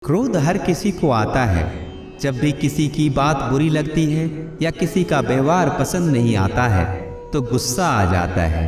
क्रोध हर किसी को आता है। जब भी किसी की बात बुरी लगती है या किसी का व्यवहार पसंद नहीं आता है तो गुस्सा आ जाता है,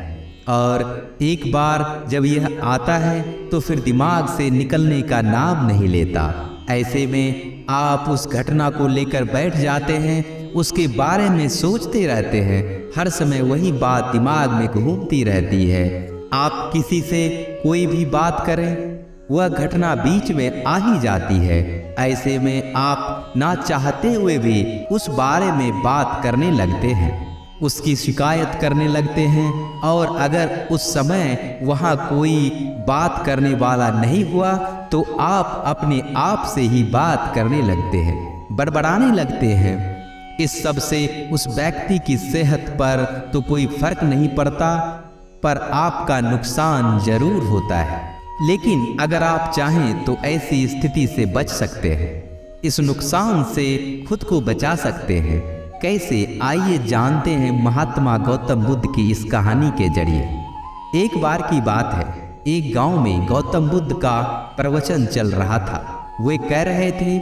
और एक बार जब यह आता है तो फिर दिमाग से निकलने का नाम नहीं लेता। ऐसे में आप उस घटना को लेकर बैठ जाते हैं, उसके बारे में सोचते रहते हैं, हर समय वही बात दिमाग में घूमती रहती है। आप किसी से कोई भी बात करें, वह घटना बीच में आ ही जाती है। ऐसे में आप ना चाहते हुए भी उस बारे में बात करने लगते हैं, उसकी शिकायत करने लगते हैं, और अगर उस समय वहाँ कोई बात करने वाला नहीं हुआ तो आप अपने आप से ही बात करने लगते हैं, बड़बड़ाने लगते हैं। इस सब से उस व्यक्ति की सेहत पर तो कोई फर्क नहीं पड़ता, पर आपका नुकसान जरूर होता है। लेकिन अगर आप चाहें तो ऐसी स्थिति से बच सकते हैं, इस नुकसान से खुद को बचा सकते हैं। कैसे, आइए जानते हैं महात्मा गौतम बुद्ध की इस कहानी के जरिए। एक बार की बात है, एक गांव में गौतम बुद्ध का प्रवचन चल रहा था। वे कह रहे थे,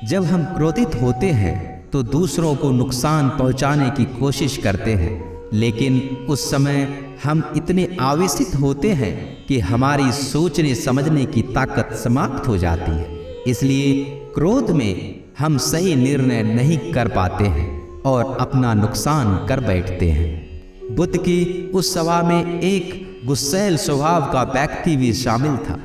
जब हम क्रोधित होते हैं तो दूसरों को नुकसान पहुंचाने की कोशिश करते हैं, लेकिन उस समय हम इतने आवेशित होते हैं कि हमारी सोचने समझने की ताकत समाप्त हो जाती है। इसलिए क्रोध में हम सही निर्णय नहीं कर पाते हैं और अपना नुकसान कर बैठते हैं। बुद्ध की उस सभा में एक गुस्सैल स्वभाव का व्यक्ति भी शामिल था।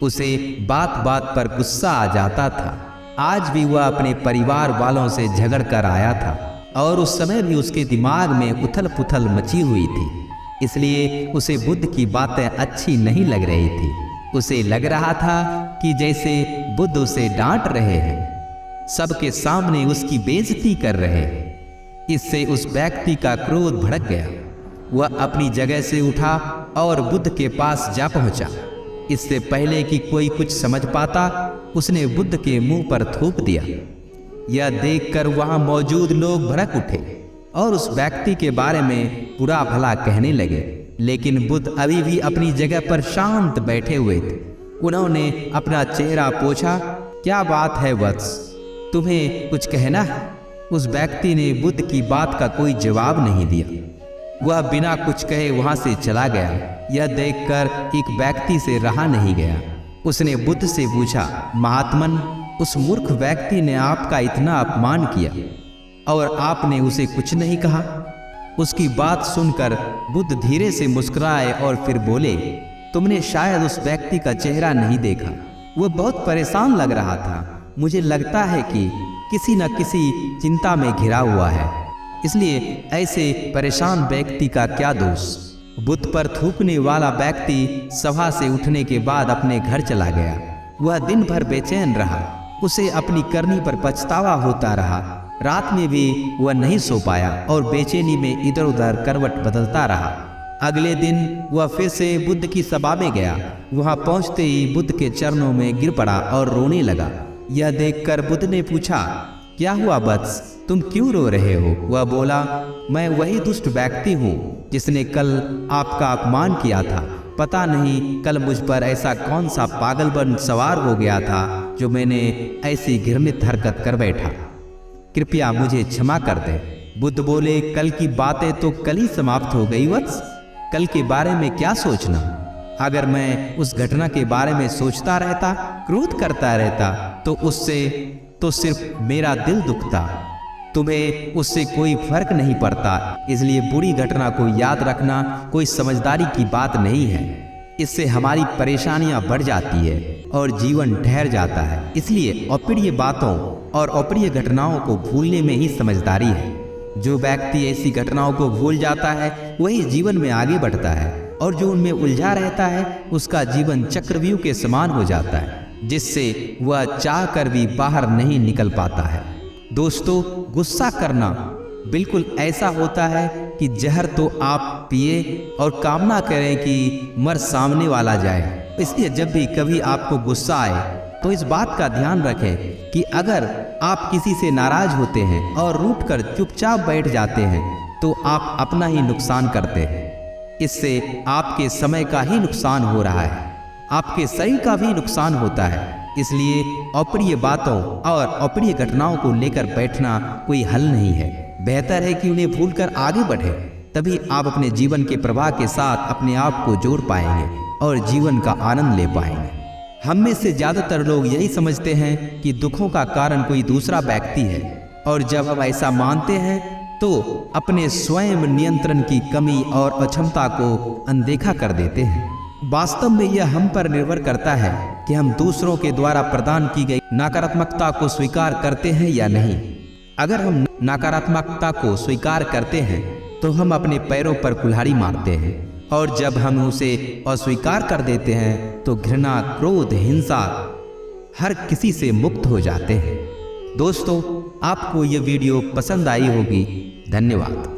उसे बात बात पर गुस्सा आ जाता था। आज भी वह अपने परिवार वालों से झगड़ कर आया था, और उस समय भी उसके दिमाग में उथल पुथल मची हुई थी। इसलिए उसे बुद्ध की बातें अच्छी नहीं लग रही थी। उसे लग रहा था कि जैसे बुद्ध उसे डांट रहे हैं, सबके सामने उसकी बेइज्जती कर रहे हैं। इससे उस व्यक्ति का क्रोध भड़क गया। वह अपनी जगह से उठा और बुद्ध के पास जा पहुंचा। इससे पहले कि कोई कुछ समझ पाता, उसने बुद्ध के मुंह पर थूक दिया। यह देखकर वहां मौजूद लोग भड़क उठे और उस व्यक्ति के बारे में बुरा भला कहने लगे, लेकिन बुद्ध अभी भी अपनी जगह पर शांत बैठे हुए थे। उन्होंने अपना चेहरा पोंछा, क्या बात है वत्स, तुम्हें कुछ कहना है? उस व्यक्ति ने बुद्ध की बात का कोई जवाब नहीं दिया। वह बिना कुछ कहे वहां से चला गया। यह देखकर एक व्यक्ति से रहा नहीं गया। उसने बुद्ध से पूछा, महात्मन, उस मूर्ख व्यक्ति ने आपका इतना अपमान किया और आपने उसे कुछ नहीं कहा। उसकी बात सुनकर बुद्ध धीरे से मुस्कुराए और फिर बोले, तुमने शायद उस व्यक्ति का चेहरा नहीं देखा। वह बहुत परेशान लग रहा था। मुझे लगता है कि किसी न किसी चिंता में घिरा हुआ है, इसलिए ऐसे परेशान व्यक्ति का क्या दोष। बुद्ध पर थूकने वाला व्यक्ति सभा से उठने के बाद अपने घर चला गया। वह दिन भर बेचैन रहा। उसे अपनी करनी पर पछतावा होता रहा। रात में भी वह नहीं सो पाया और बेचैनी में इधर उधर करवट बदलता रहा। अगले दिन वह फिर से बुद्ध की सभा में गया। वहां पहुंचते ही बुद्ध के चरणों में गिर पड़ा और रोने लगा। यह देखकर बुद्ध ने पूछा, क्या हुआ वत्स, तुम क्यों रो रहे हो? वह बोला, मैं वही दुष्ट व्यक्ति हूँ जिसने कल आपका अपमान किया था। पता नहीं कल मुझ पर ऐसा कौन सा पागलपन सवार हो गया था जो मैंने ऐसी घृणित हरकत कर बैठा। कृपया मुझे क्षमा कर दे। बुद्ध बोले, कल की बातें तो कल ही समाप्त हो गई वत्स, कल के बारे में क्या सोचना। अगर मैं उस घटना के बारे में सोचता रहता, क्रोध करता रहता, तो उससे तो सिर्फ मेरा दिल दुखता। तुम्हें उससे कोई फर्क नहीं पड़ता। इसलिए बुरी घटना को याद रखना कोई समझदारी की बात नहीं है। इससे हमारी परेशानियां बढ़ जाती है और जीवन ठहर जाता है। इसलिए अप्रिय बातों और अप्रिय घटनाओं को भूलने में ही समझदारी है। जो व्यक्ति ऐसी घटनाओं को भूल जाता है वही जीवन में आगे बढ़ता है, और जो उनमें उलझा रहता है उसका जीवन चक्रव्यूह के समान हो जाता है, जिससे वह चाह कर भी बाहर नहीं निकल पाता है। दोस्तों, गुस्सा करना बिल्कुल ऐसा होता है कि जहर तो आप पिए और कामना करें कि मर सामने वाला जाए। इसलिए जब भी कभी आपको गुस्सा आए तो इस बात का ध्यान रखें कि अगर आप किसी से नाराज होते हैं और रूठकर चुपचाप बैठ जाते हैं तो आप अपना ही नुकसान करते हैं। इससे आपके समय का ही नुकसान हो रहा है, आपके शरीर का भी नुकसान होता है। इसलिए अप्रिय बातों और अप्रिय घटनाओं को लेकर बैठना कोई हल नहीं है। बेहतर है कि उन्हें भूलकर आगे बढ़े, तभी आप अपने जीवन के प्रवाह के साथ अपने आप को जोड़ पाएंगे और जीवन का आनंद ले पाएंगे। हम में से ज्यादातर लोग यही समझते हैं कि दुखों का कारण कोई दूसरा व्यक्ति है, और जब हम ऐसा मानते हैं तो अपने स्वयं नियंत्रण की कमी और अक्षमता को अनदेखा कर देते हैं। वास्तव में यह हम पर निर्भर करता है कि हम दूसरों के द्वारा प्रदान की गई नकारात्मकता को स्वीकार करते हैं या नहीं। अगर हम नकारात्मकता को स्वीकार करते हैं तो हम अपने पैरों पर कुल्हाड़ी मारते हैं, और जब हम उसे अस्वीकार कर देते हैं तो घृणा, क्रोध, हिंसा हर किसी से मुक्त हो जाते हैं। दोस्तों, आपको यह वीडियो पसंद आई होगी। धन्यवाद।